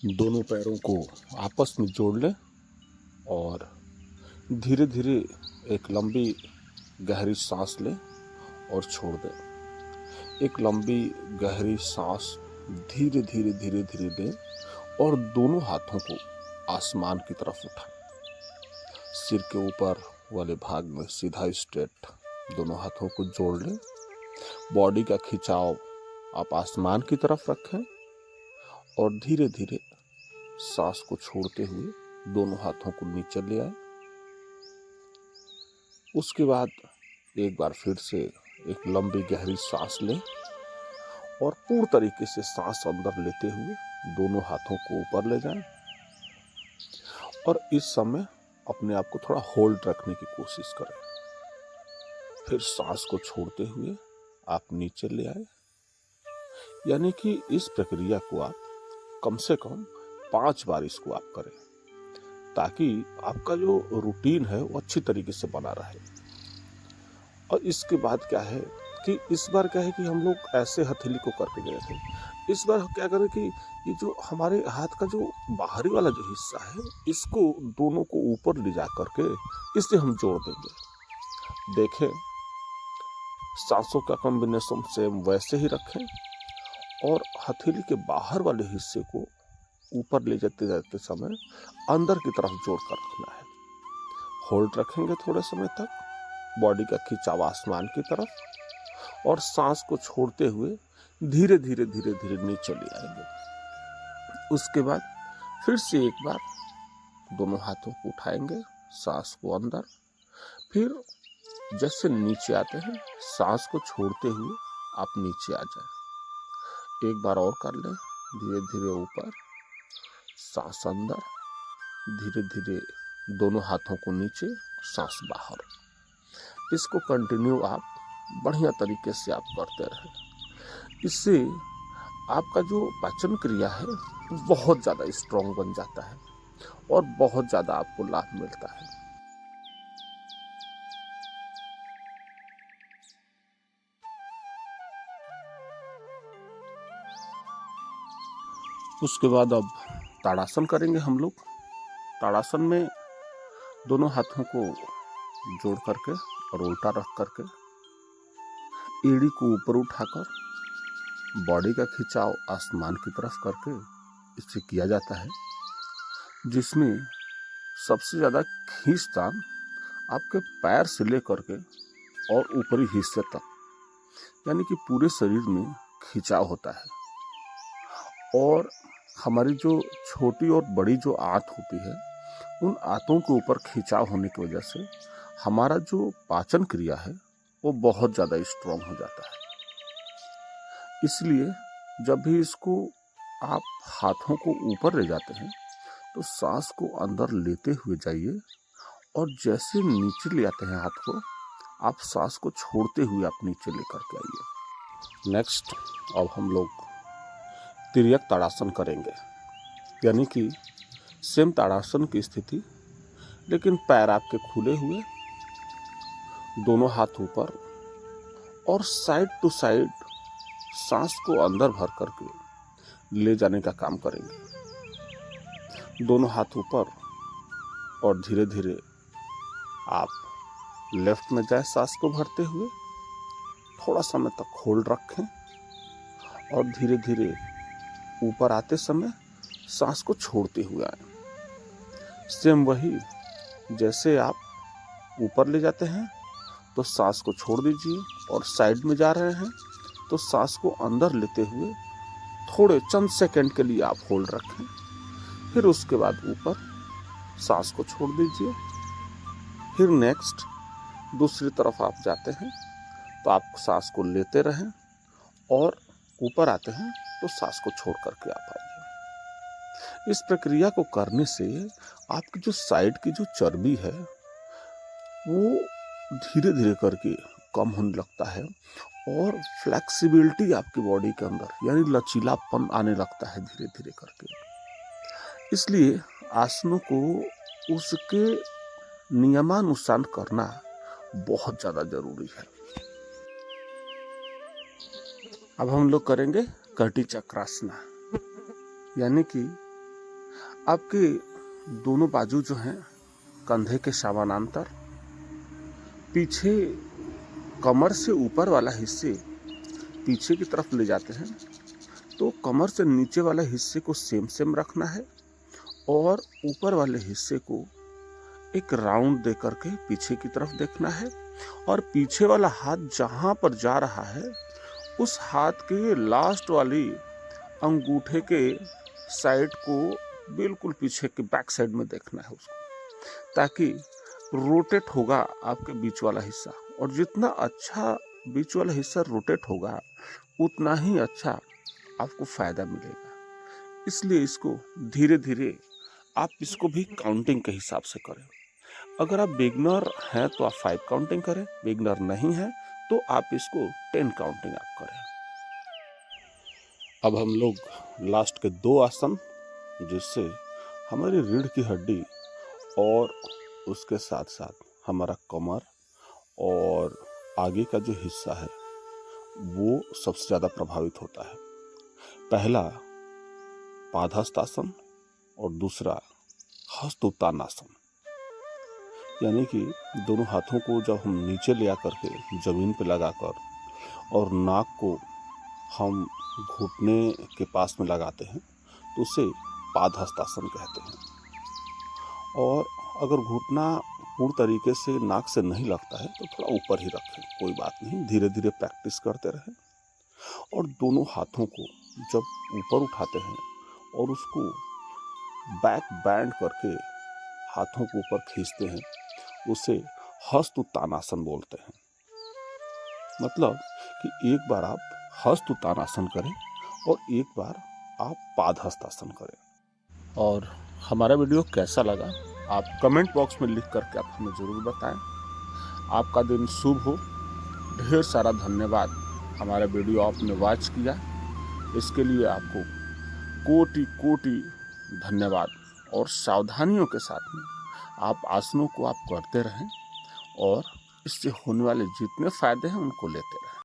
दोनों पैरों को आपस में जोड़ लें और धीरे धीरे एक लंबी गहरी सांस लें और छोड़ दें। एक लंबी गहरी सांस धीरे धीरे धीरे धीरे लें और दोनों हाथों को आसमान की तरफ उठाएं। सिर के ऊपर वाले भाग में सीधा स्ट्रेट दोनों हाथों को जोड़ लें। बॉडी का खिंचाव आप आसमान की तरफ रखें और धीरे धीरे सांस को छोड़ते हुए दोनों हाथों को नीचे ले आए। उसके बाद एक बार फिर से एक लंबी गहरी सांस लें और पूर्ण तरीके से सांस अंदर लेते हुए दोनों हाथों को ऊपर ले जाएं। और इस समय अपने आप को थोड़ा होल्ड रखने की कोशिश करें। फिर सांस को छोड़ते हुए आप नीचे ले आए। यानी कि इस प्रक्रिया को आप कम से कम 5 बार इसको आप करें, ताकि आपका जो रूटीन है वो अच्छी तरीके से बना रहे। और इसके बाद क्या है कि इस बार क्या है कि हम लोग ऐसे हथेली को करके गए थे। इस बार क्या करें कि ये जो हमारे हाथ का जो बाहरी वाला जो हिस्सा है, इसको दोनों को ऊपर ले जा करके इसे हम जोड़ देंगे। देखें, सांसों का कॉम्बिनेशन सेम वैसे ही रखें और हथेली के बाहर वाले हिस्से को ऊपर ले जाते जाते समय अंदर की तरफ जोड़ कर रखना है। होल्ड रखेंगे थोड़े समय तक, बॉडी का खिंचाव आसमान की तरफ, और सांस को छोड़ते हुए धीरे धीरे धीरे धीरे नीचे ले आएंगे। उसके बाद फिर से एक बार दोनों हाथों को उठाएंगे, सांस को अंदर, फिर जैसे नीचे आते हैं सांस को छोड़ते हुए आप नीचे आ जाए। एक बार और कर लें, धीरे धीरे ऊपर, सांस अंदर, धीरे धीरे दोनों हाथों को नीचे, सांस बाहर। इसको कंटिन्यू आप बढ़िया तरीके से आप करते रहें। इससे आपका जो पाचन क्रिया है बहुत ज़्यादा स्ट्रॉन्ग बन जाता है और बहुत ज़्यादा आपको लाभ मिलता है। उसके बाद अब ताड़ासन करेंगे हम लोग। ताड़ासन में दोनों हाथों को जोड़ करके और उल्टा रख करके एड़ी को ऊपर उठाकर बॉडी का खिंचाव आसमान की तरफ करके इसे किया जाता है, जिसमें सबसे ज़्यादा खींचतान आपके पैर से लेकर के और ऊपरी हिस्से तक, यानी कि पूरे शरीर में खिंचाव होता है। और हमारी जो छोटी और बड़ी जो आंत होती है, उन आंतों के ऊपर खिंचाव होने की वजह से हमारा जो पाचन क्रिया है वो बहुत ज़्यादा स्ट्रॉन्ग हो जाता है। इसलिए जब भी इसको आप हाथों को ऊपर ले जाते हैं तो सांस को अंदर लेते हुए जाइए, और जैसे नीचे ले आते हैं हाथ को, आप सांस को छोड़ते हुए आप नीचे लेकर के आइए। नेक्स्ट अब हम लोग तिर्यक ताड़ासन करेंगे, यानी कि सेम ताड़ासन की स्थिति, लेकिन पैर आपके खुले हुए, दोनों हाथ ऊपर, और साइड टू साइड सांस को अंदर भर करके ले जाने का काम करेंगे। दोनों हाथ ऊपर और धीरे धीरे आप लेफ्ट में जाए सांस को भरते हुए, थोड़ा समय तक होल्ड रखें और धीरे धीरे ऊपर आते समय सांस को छोड़ते हुए आए। सेम वही, जैसे आप ऊपर ले जाते हैं तो सांस को छोड़ दीजिए, और साइड में जा रहे हैं तो सांस को अंदर लेते हुए थोड़े चंद सेकंड के लिए आप होल्ड रखें। फिर उसके बाद ऊपर सांस को छोड़ दीजिए। फिर नेक्स्ट दूसरी तरफ आप जाते हैं तो आप सांस को लेते रहें, और ऊपर आते हैं तो सांस को छोड़ करके आप आइए। इस प्रक्रिया को करने से आपकी जो साइड की जो चर्बी है वो धीरे धीरे करके कम होने लगता है, और फ्लेक्सिबिलिटी आपकी बॉडी के अंदर, यानी लचीलापन आने लगता है धीरे धीरे करके। इसलिए आसनों को उसके नियमानुसार करना बहुत ज़्यादा जरूरी है। अब हम लोग करेंगे कटी चक्रासन, यानी कि आपके दोनों बाजू जो हैं कंधे के समानांतर, पीछे कमर से ऊपर वाला हिस्से पीछे की तरफ ले जाते हैं तो कमर से नीचे वाले हिस्से को सेम रखना है और ऊपर वाले हिस्से को एक राउंड दे करके पीछे की तरफ देखना है और पीछे वाला हाथ जहां पर जा रहा है उस हाथ के लास्ट वाली अंगूठे के साइड को बिल्कुल पीछे के बैक साइड में देखना है उसको, ताकि रोटेट होगा आपके बीच वाला हिस्सा, और जितना अच्छा बीच वाला हिस्सा रोटेट होगा उतना ही अच्छा आपको फायदा मिलेगा। इसलिए इसको धीरे धीरे आप इसको भी काउंटिंग के हिसाब से करें। अगर आप बिगनर हैं तो आप 5 काउंटिंग करें, बिगनर नहीं है तो आप इसको 10 काउंटिंग आप करें। अब हम लोग लास्ट के 2 आसन, जिससे हमारी रीढ़ की हड्डी और उसके साथ साथ हमारा कमर और आगे का जो हिस्सा है वो सबसे ज़्यादा प्रभावित होता है। पहला पादहस्तासन और दूसरा हस्त उत्तानासन, यानी कि दोनों हाथों को जब हम नीचे ले आकर के जमीन पर लगाकर और नाक को हम घुटने के पास में लगाते हैं तो उसे पादहस्तासन कहते हैं। और अगर घुटना पूर्ण तरीके से नाक से नहीं लगता है तो थोड़ा ऊपर ही रखें, कोई बात नहीं, धीरे धीरे प्रैक्टिस करते रहें। और दोनों हाथों को जब ऊपर उठाते हैं और उसको बैक बैंड करके हाथों को ऊपर खींचते हैं, उसे हस्त उत्तानासन बोलते हैं। मतलब कि एक बार आप हस्त उत्तानासन करें और एक बार आप पादहस्तासन करें। और हमारा वीडियो कैसा लगा आप कमेंट बॉक्स में लिख करके आप हमें ज़रूर बताएं। आपका दिन शुभ हो। ढेर सारा धन्यवाद, हमारा वीडियो आपने वॉच किया, इसके लिए आपको कोटि कोटि धन्यवाद। और सावधानियों के साथ में आप आसनों को आप करते रहें और इससे होने वाले जितने फायदे हैं उनको लेते रहें।